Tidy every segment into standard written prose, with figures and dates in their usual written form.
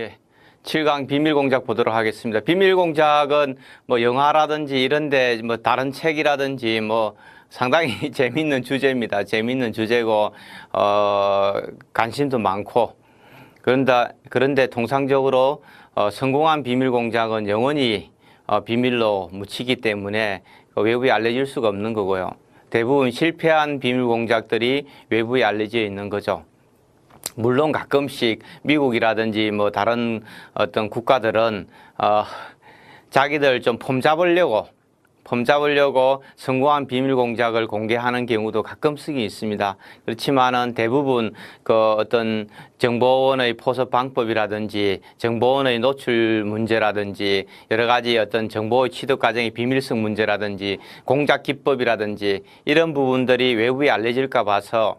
예. 7강 비밀공작 보도록 하겠습니다. 비밀공작은 뭐 영화라든지 이런데 뭐 다른 책이라든지 뭐 상당히 재밌는 주제입니다. 재밌는 주제고, 관심도 많고. 그런데 통상적으로, 성공한 비밀공작은 영원히, 비밀로 묻히기 때문에 외부에 알려질 수가 없는 거고요. 대부분 실패한 비밀공작들이 외부에 알려져 있는 거죠. 물론 가끔씩 미국이라든지 뭐 다른 어떤 국가들은 자기들 좀 폼 잡으려고 성공한 비밀 공작을 공개하는 경우도 가끔씩 있습니다. 그렇지만은 대부분 그 어떤 정보원의 포섭 방법이라든지 정보원의 노출 문제라든지 여러 가지 어떤 정보의 취득 과정의 비밀성 문제라든지 공작 기법이라든지 이런 부분들이 외부에 알려질까 봐서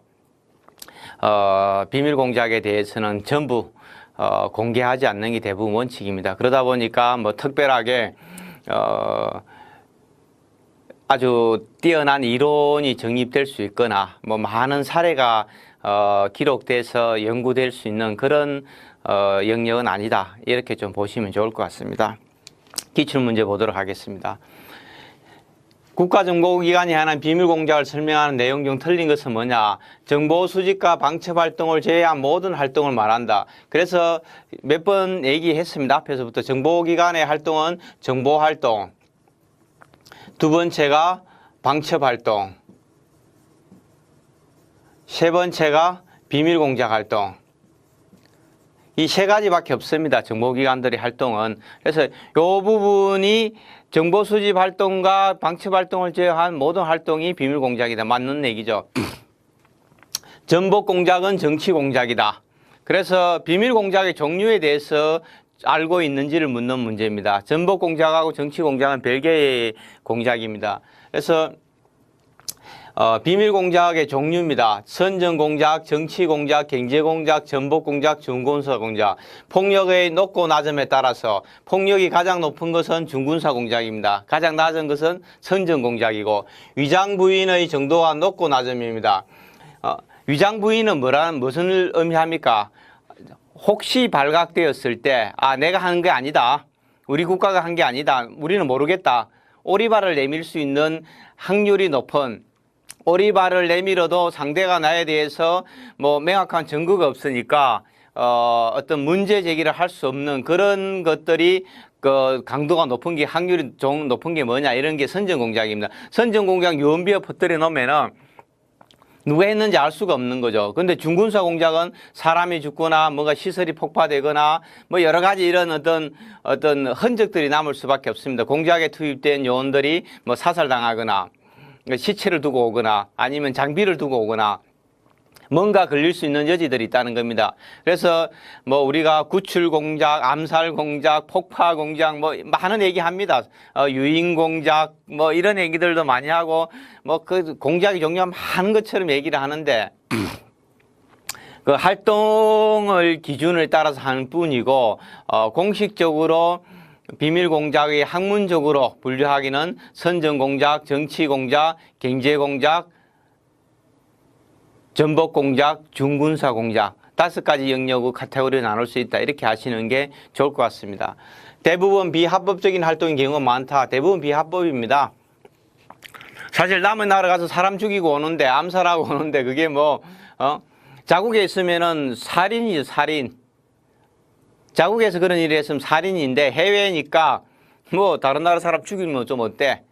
비밀 공작에 대해서는 전부 공개하지 않는 게 대부분 원칙입니다. 그러다 보니까 뭐 특별하게 아주 뛰어난 이론이 정립될 수 있거나 뭐 많은 사례가 기록돼서 연구될 수 있는 그런 영역은 아니다. 이렇게 좀 보시면 좋을 것 같습니다. 기출문제 보도록 하겠습니다. 국가정보기관이 하는 비밀공작을 설명하는 내용 중 틀린 것은 뭐냐? 정보 수집과 방첩 활동을 제외한 모든 활동을 말한다. 그래서 몇 번 얘기했습니다. 앞에서부터 정보기관의 활동은 정보활동, 두 번째가 방첩활동, 세 번째가 비밀공작활동. 이 세 가지밖에 없습니다. 정보기관들의 활동은. 그래서 이 부분이 정보 수집 활동과 방첩 활동을 제외한 모든 활동이 비밀 공작이다. 맞는 얘기죠. 전복 공작은 정치 공작이다. 그래서 비밀 공작의 종류에 대해서 알고 있는지를 묻는 문제입니다. 전복 공작하고 정치 공작은 별개의 공작입니다. 그래서 비밀 공작의 종류입니다. 선전 공작, 정치 공작, 경제 공작, 전복 공작, 중군사 공작. 폭력의 높고 낮음에 따라서 폭력이 가장 높은 것은 중군사 공작입니다. 가장 낮은 것은 선전 공작이고, 위장 부인의 정도가 높고 낮음입니다. 위장 부인은 무슨 의미합니까? 혹시 발각되었을 때, 내가 하는 게 아니다. 우리 국가가 한 게 아니다. 우리는 모르겠다. 오리발을 내밀 수 있는 확률이 높은, 오리발을 내밀어도 상대가 나에 대해서 뭐 명확한 증거가 없으니까 어떤 문제 제기를 할 수 없는 그런 것들이 그 강도가 높은 게 확률이 좀 높은 게 뭐냐 이런 게 선전 공작입니다. 선전 공작 유언비어 퍼뜨려 놓으면은 누가 했는지 알 수가 없는 거죠. 근데 중군사 공작은 사람이 죽거나 뭔가 시설이 폭파되거나 뭐 여러 가지 이런 어떤 흔적들이 남을 수밖에 없습니다. 공작에 투입된 요원들이 뭐 사살당하거나 시체를 두고 오거나 아니면 장비를 두고 오거나 뭔가 걸릴 수 있는 여지들이 있다는 겁니다. 그래서 뭐 우리가 구출 공작, 암살 공작, 폭파 공작 뭐 많은 얘기합니다. 유인 공작 뭐 이런 얘기들도 많이 하고 뭐 그 공작의 종류가 많은 것처럼 얘기를 하는데 그 활동을 기준을 따라서 하는 뿐이고 공식적으로 비밀 공작의 학문적으로 분류하기는 선전 공작, 정치 공작, 경제 공작, 전복 공작, 중군사 공작 5가지 영역의 카테고리로 나눌 수 있다. 이렇게 하시는 게 좋을 것 같습니다. 대부분 비합법적인 활동인 경우가 많다. 대부분 비합법입니다. 사실 남의 나라 가서 사람 죽이고 오는데 암살하고 오는데 그게 뭐 자국에 있으면은 살인이죠. 살인. 자국에서 그런 일을 했으면 살인인데 해외니까 뭐 다른 나라 사람 죽이면 좀 어때?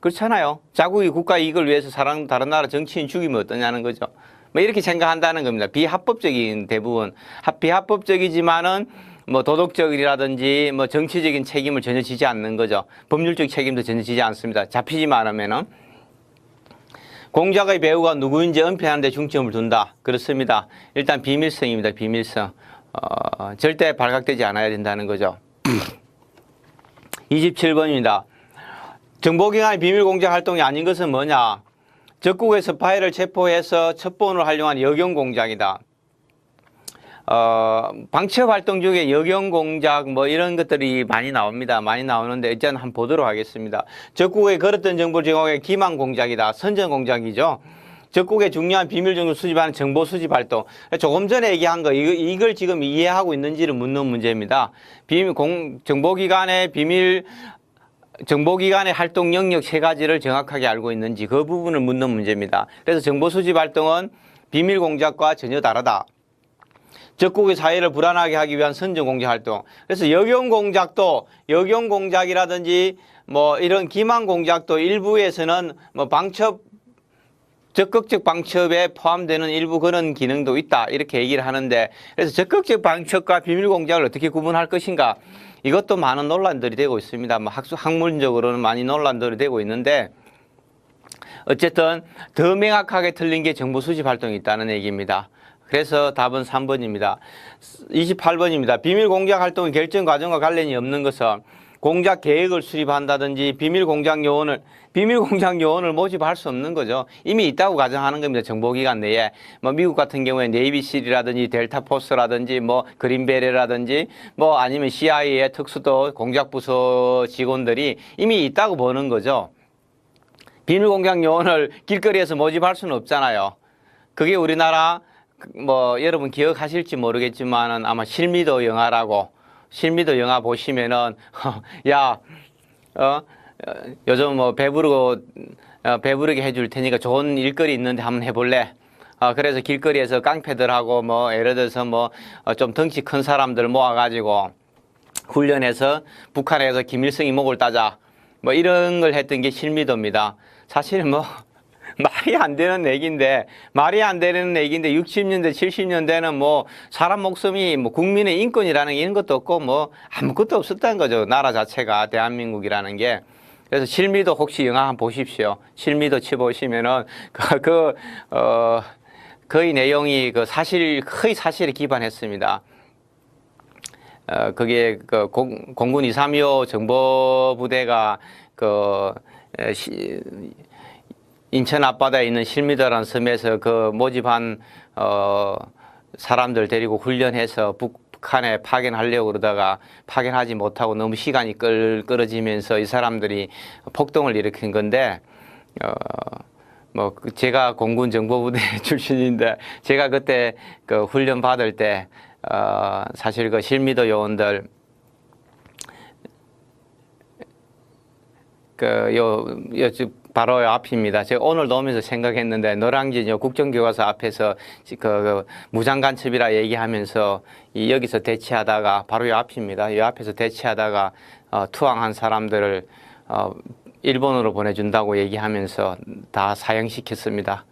그렇잖아요. 자국의 국가 이익을 위해서 다른 나라 정치인 죽이면 어떠냐는 거죠. 뭐 이렇게 생각한다는 겁니다. 비합법적인 대부분. 비합법적이지만은 뭐 도덕적이라든지 뭐 정치적인 책임을 전혀 지지 않는 거죠. 법률적 책임도 전혀 지지 않습니다. 잡히지만 하면은. 공작의 배후가 누구인지 은폐하는 데 중점을 둔다. 그렇습니다. 일단 비밀성입니다. 비밀성. 절대 발각되지 않아야 된다는 거죠. 27번입니다. 정보기관의 비밀공작 활동이 아닌 것은 뭐냐? 적국에서 파일을 체포해서 첩보원을 활용한 역영공작이다. 방첩 활동 중에 역영공작 뭐 이런 것들이 많이 나옵니다. 많이 나오는데 일단 한번 보도록 하겠습니다. 적국에 걸었던 정보를 제공해 기망공작이다. 선전공작이죠. 적국의 중요한 비밀 정보를 수집하는 정보 수집 활동. 조금 전에 얘기한 거 이걸 지금 이해하고 있는지를 묻는 문제입니다. 정보기관의 활동 영역 세 가지를 정확하게 알고 있는지 그 부분을 묻는 문제입니다. 그래서 정보 수집 활동은 비밀 공작과 전혀 다르다. 적국의 사회를 불안하게 하기 위한 선전 공작 활동. 그래서 역용 공작이라든지 뭐 이런 기만 공작도 일부에서는 뭐 적극적 방첩에 포함되는 일부 그런 기능도 있다. 이렇게 얘기를 하는데, 그래서 적극적 방첩과 비밀 공작을 어떻게 구분할 것인가? 이것도 많은 논란들이 되고 있습니다. 뭐 학문적으로는 많이 논란들이 되고 있는데, 어쨌든 더 명확하게 틀린 게 정보 수집 활동이 있다는 얘기입니다. 그래서 답은 3번입니다. 28번입니다. 비밀 공작 활동의 결정 과정과 관련이 없는 것은 공작 계획을 수립한다든지 비밀 공작 요원을 모집할 수 없는 거죠. 이미 있다고 가정하는 겁니다. 정보기관 내에. 뭐 미국 같은 경우에 네이비실이라든지 델타포스라든지 뭐 그린베레라든지 뭐 아니면 CIA의 특수도 공작부서 직원들이 이미 있다고 보는 거죠. 비밀 공작 요원을 길거리에서 모집할 수는 없잖아요. 그게 우리나라 뭐 여러분 기억하실지 모르겠지만은 아마 실미도 영화라고, 실미도 영화 보시면은 요즘 뭐 배부르게 해줄 테니까 좋은 일거리 있는데 한번 해볼래? 그래서 길거리에서 깡패들하고 뭐 예를 들어서 뭐 좀 덩치 큰 사람들 모아가지고 훈련해서 북한에서 김일성이 목을 따자 뭐 이런 걸 했던 게 실미도입니다. 사실은 뭐 말이 안 되는 얘기인데 60년대 70년대는 뭐 사람 목숨이 뭐 국민의 인권이라는 게 이런 것도 없고 뭐 아무것도 없었다는 거죠. 나라 자체가 대한민국이라는 게. 그래서 실미도 혹시 영화 한번 보십시오. 실미도 치보시면은 거의 내용이 거의 사실에 기반했습니다. 그게 공군 2325 정보부대가 인천 앞바다에 있는 실미도라는 섬에서 모집한 사람들 데리고 훈련해서 북한에 파견하려고 그러다가 파견하지 못하고 너무 시간이 끌어지면서 이 사람들이 폭동을 일으킨 건데, 제가 공군 정보부대 출신인데 제가 그때 훈련 받을 때 사실 실미도 요원들 바로 앞입니다. 제가 오늘도 오면서 생각했는데 노량진 국정교과서 앞에서 무장 간첩이라 얘기하면서 여기서 대치하다가 바로 이 앞입니다. 이 앞에서 대치하다가 투항한 사람들을 일본으로 보내준다고 얘기하면서 다 사형시켰습니다.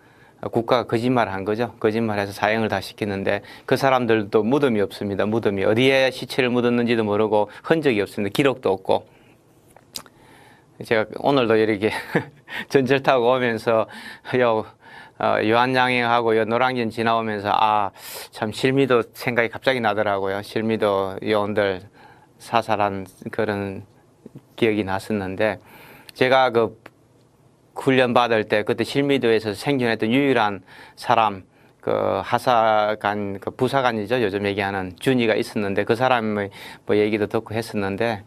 국가가 거짓말을 한 거죠. 거짓말해서 사형을 다 시켰는데 그 사람들도 무덤이 없습니다. 무덤이 어디에 시체를 묻었는지도 모르고 흔적이 없습니다. 기록도 없고. 제가 오늘도 이렇게 전철 타고 오면서 유한양행하고 노량진 지나오면서 참 실미도 생각이 갑자기 나더라고요. 실미도 요원들 사살한 그런 기억이 났었는데, 제가 훈련 받을 때 그때 실미도에서 생존했던 유일한 사람 하사관 부사관이죠. 요즘 얘기하는 준이가 있었는데 그 사람의 얘기도 듣고 했었는데,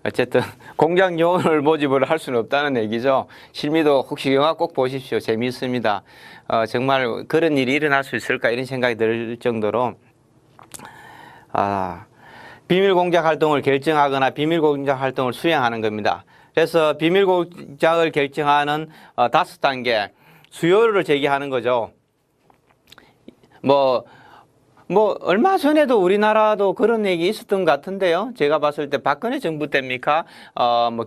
어쨌든 공작 요원을 모집을 할 수는 없다는 얘기죠. 실미도 혹시 영화 꼭 보십시오. 재미있습니다. 정말 그런 일이 일어날 수 있을까 이런 생각이 들 정도로 비밀 공작 활동을 결정하거나 비밀 공작 활동을 수행하는 겁니다. 그래서 비밀 공작을 결정하는 5단계 수요를 제기하는 거죠. 얼마 전에도 우리나라도 그런 얘기 있었던 것 같은데요. 제가 봤을 때 박근혜 정부 때입니까?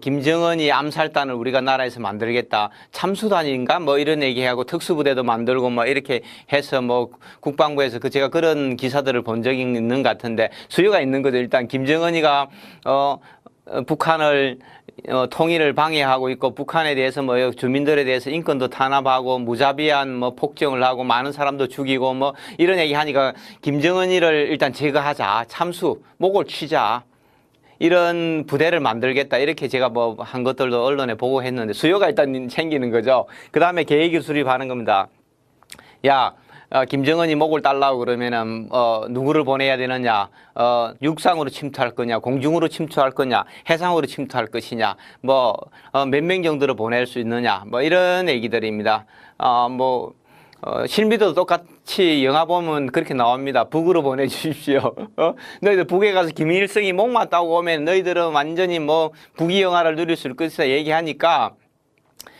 김정은이 암살단을 우리가 나라에서 만들겠다. 참수단인가? 이런 얘기하고 특수부대도 만들고 이렇게 해서 국방부에서 제가 그런 기사들을 본 적이 있는 것 같은데 수요가 있는 거죠. 일단 김정은이가, 북한을 통일을 방해하고 있고 북한에 대해서 주민들에 대해서 인권도 탄압하고 무자비한 폭정을 하고 많은 사람도 죽이고 이런 얘기 하니까 김정은이를 일단 제거하자, 참수 목을 치자, 이런 부대를 만들겠다 이렇게 제가 한 것들도 언론에 보고 했는데 수요가 일단 생기는 거죠. 그 다음에 계획을 수립하는 겁니다. 김정은이 목을 달라고 그러면은 누구를 보내야 되느냐, 육상으로 침투할 거냐, 공중으로 침투할 거냐, 해상으로 침투할 것이냐, 뭐 몇 명 정도를 보낼 수 있느냐, 뭐 이런 얘기들입니다. 실미도 똑같이 영화 보면 그렇게 나옵니다. 북으로 보내주십시오. 너희들 북에 가서 김일성이 목만 따고 오면 너희들은 완전히 뭐 북이 영화를 누릴 수 있을 것이다 얘기하니까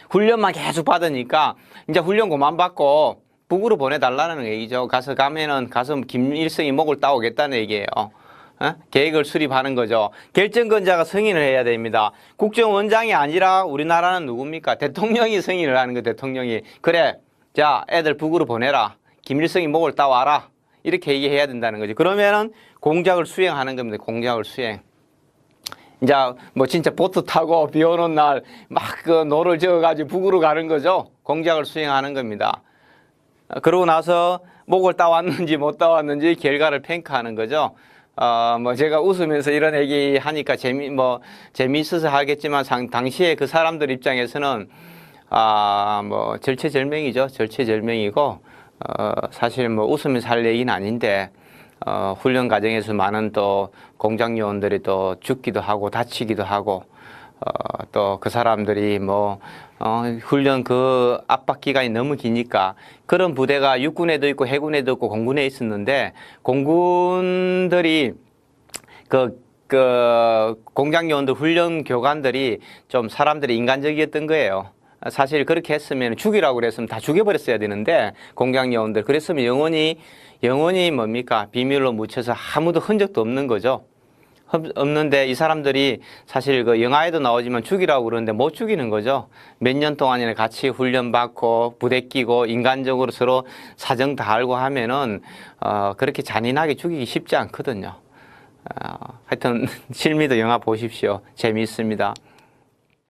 훈련만 계속 받으니까 이제 훈련 그만 받고 북으로 보내달라는 얘기죠. 가면은 김일성이 목을 따오겠다는 얘기예요. 계획을 수립하는 거죠. 결정권자가 승인을 해야 됩니다. 국정원장이 아니라 우리나라는 누굽니까? 대통령이 승인을 하는 거, 대통령이. 그래, 자, 애들 북으로 보내라. 김일성이 목을 따와라. 이렇게 얘기해야 된다는 거죠. 그러면은 공작을 수행하는 겁니다. 공작을 수행. 이제 뭐 진짜 보트 타고 비 오는 날 막 그 노를 저어가지고 북으로 가는 거죠. 공작을 수행하는 겁니다. 그러고 나서 목을 따왔는지 못 따왔는지 결과를 평가하는 거죠. 뭐 제가 웃으면서 이런 얘기 하니까 재미있어서 하겠지만 당시에 그 사람들 입장에서는 뭐 절체절명이죠. 절체절명이고 사실 뭐 웃으면서 할 얘기는 아닌데 훈련 과정에서 많은 또 공작 요원들이 또 죽기도 하고 다치기도 하고 또 그 사람들이 훈련 그 압박 기간이 너무 기니까 그런 부대가 육군에도 있고 해군에도 있고 공군에 있었는데 공군들이 공작 요원들 훈련 교관들이 좀 사람들이 인간적이었던 거예요. 사실 그렇게 했으면 죽이라고 그랬으면 다 죽여버렸어야 되는데 공작 요원들 그랬으면 영원히 뭡니까? 비밀로 묻혀서 아무도 흔적도 없는 거죠. 없는데 이 사람들이 사실 그 영화에도 나오지만 죽이라고 그러는데 못 죽이는 거죠. 몇 년 동안이나 같이 훈련받고 부대 끼고 인간적으로 서로 사정 다 알고 하면은 그렇게 잔인하게 죽이기 쉽지 않거든요. 하여튼 실미도 영화 보십시오. 재미있습니다.